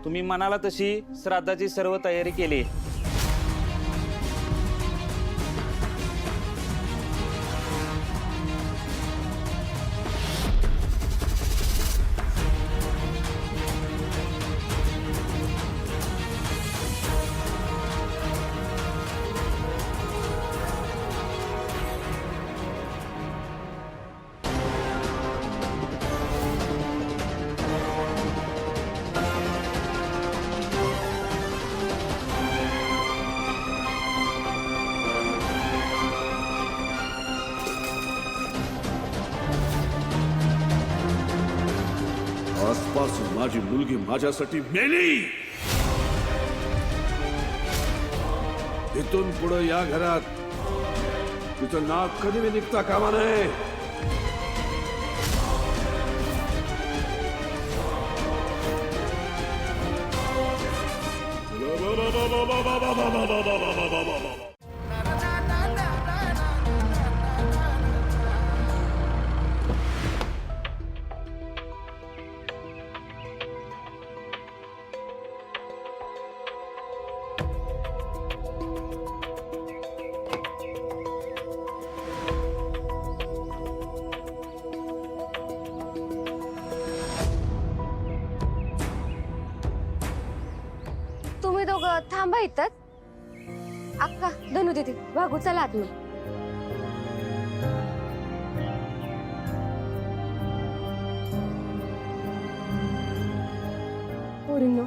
तुम्ही म्हणाला तशी श्राद्धाची सर्व तयारी केली। आजपासून माझी मुलगी माझ्यासाठी मेली। इथून पुढे या घरात तिचं नाक कधी मी निघता कामा नये। तुम्ही दोघं थांबा इथंच। अक्का, धनु दीदी, वागू चला आतमध्ये। पोरींनो,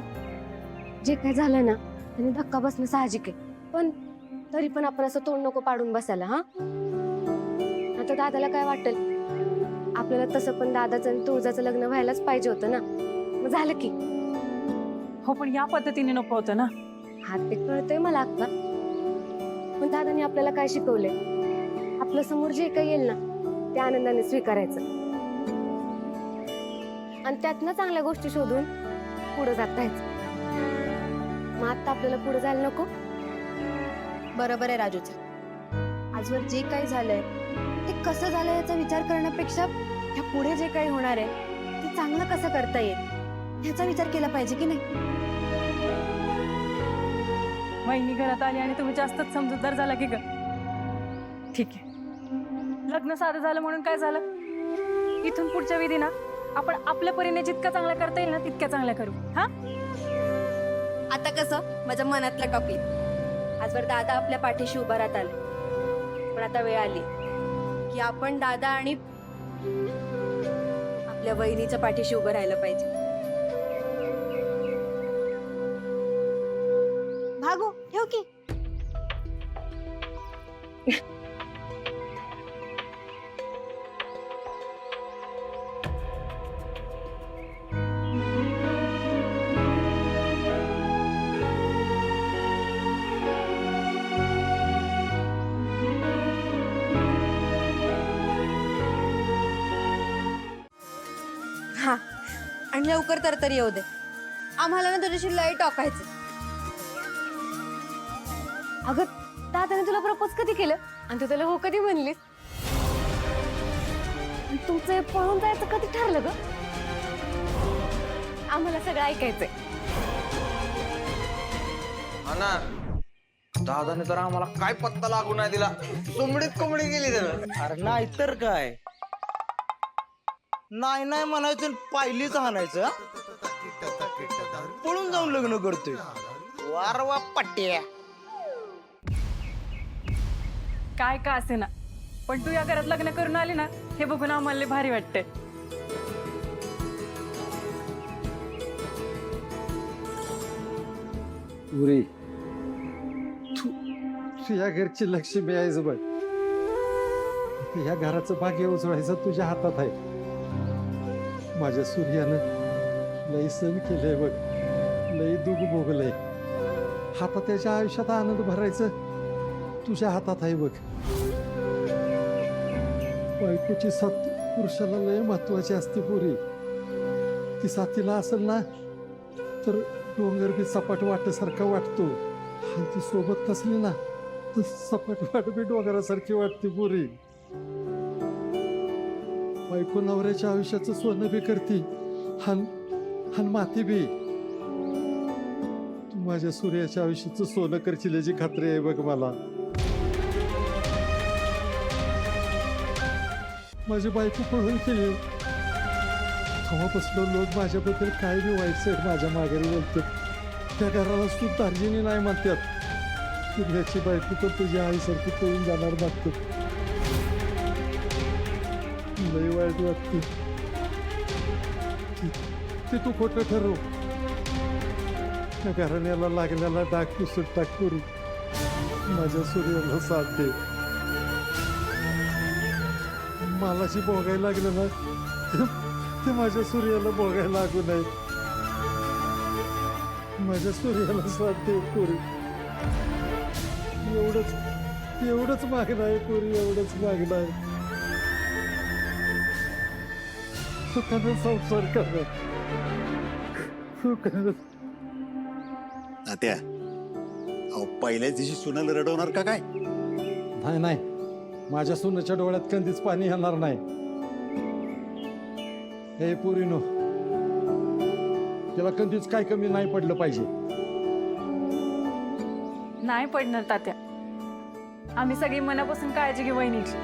जे काय झालं ना त्याने धक्का बसणं साहजिक आहे, पण तरी पण आपण असं तोंड नको पाडून बसायला। हा, आता दादाला काय वाटेल? आपल्याला तसं पण दादाचं आणि तुळजाचं लग्न व्हायलाच पाहिजे होतं ना, मग झालं की। हो, पण या पद्धतीने नको होतं ना। हा, ते कळतंय मला अक्का, पण दादाने आपल्याला काय शिकवले? आपल्या समोर जे काही येईल ना ते आनंदाने स्वीकारायचं आणि त्यातनं चांगल्या गोष्टी शोधून पुढे जात राहायचं। मग आता आपल्याला पुढे जायला नको? बरोबर आहे राजूचं। आजवर जे काही झालंय ते कसं झालंय याचा विचार करण्यापेक्षा ह्या पुढे जे काही होणार आहे ते चांगलं कसं करता येईल ह्याचा विचार केला पाहिजे की नाही? वहिनी घरात आली आणि तुम्ही जास्तच समजूतदार झाला की ग? ठीक आहे, लग्न साधं झालं म्हणून काय झालं? इथून पुढच्या विधी ना आपण आपल्या परीने जितका चांगला करता येईल ना तितक्या चांगल्या करू। हा, आता कसं माझ्या मनातलं टॉपिक, आजवर दादा आपल्या पाठीशी उभा राहत आले, पण आता वेळ आली की आपण दादा आणि आपल्या वहिनीच्या पाठीशी उभं राहिलं पाहिजे। भागू ठेव की। हा, आणि लवकर तर येऊ दे, आम्हाला ना तुझ्याशी लय टोकायचं। अगं, दादाने तुला प्रपोज कधी केलं आणि तू त्याला हो कधी म्हणलीस? आणि तुमचं हे पळून जायचं कधी ठरलं ग? आम्हाला सगळं ऐकायचंय। हा ना, दादाने तर आम्हाला काय पत्ता लागू नाही दिला, कोंबडीत कोंबडी गेली त्यानं। अरे नाही तर काय, नाही नाही म्हणायचं आणि पाहिलीच हाणायचं, पळून जाऊन लग्न करतोय। वारवा पट्ट्या काय का असे ना, पण तू या घरात लग्न करून आली ना हे बघून आम्हाला लय भारी वाटतंय। पुरी, तू या घरची लक्ष्मी आहेस बघ। या घराचं भाग्य उजळायचं तुझ्या हातात आहे। माझ्या सूर्यानं लई सण केलंय बघ, लई दुःख भोगलंय। आता त्याच्या आयुष्यात आनंद भरायचं तुझ्या हातात आहे बघ। बायकोची साथ पुरुषाला लय महत्वाची असते पुरी। ती साथीला असेल ना तर डोंगर बी सपाट वाटेसारखा वाटतो, आणि ती सोबत नसली ना तर सपाट वाट बी डोंगरासारखी वाटते पुरी। बायको नवऱ्याच्या आयुष्याचं सोनं बी करती, हान माती बी। माझ्या सूर्याच्या आयुष्याचं सोनं करशील याची खात्री आहे बघ मला. माझी बायको पळून गेली तेव्हापासून लोक माझ्याबद्दल काय बी वाईट साईड माझ्या माघारी बोलतात. त्या घराला सुद्धा दार्जिनी नाही म्हणतात. सूर्याची बायको तर तुझ्या आईसारखी पळून जाणार मागतो. लई वाईट वाटते. ते तू खोटं ठरव. त्या घराण्याला लागलेला डाग पुसत टाक करू. माझ्या सूर्याला साथ दे. मला जी भोगायला लागलं ना ते माझ्या सूर्याला भोगायला लागू नये. माझ्या सूर्याला साथ दे पोरी. एवढंच मागणं आहे पोरी, एवढंच मागणं आहे. सुखानं संसार करा. सुखानं. तात्या अहो पहिल्याच दिवशी सुनाला रडवणार का काय? नाही, माझ्या सुनाच्या डोळ्यात कधीच पाणी येणार नाही. हे पोरीनो, त्याला कधीच काय कमी नाही पडलं पाहिजे. नाही पडणार तात्या. आम्ही सगळी मनापासून काळजी घेऊ वहिनीची.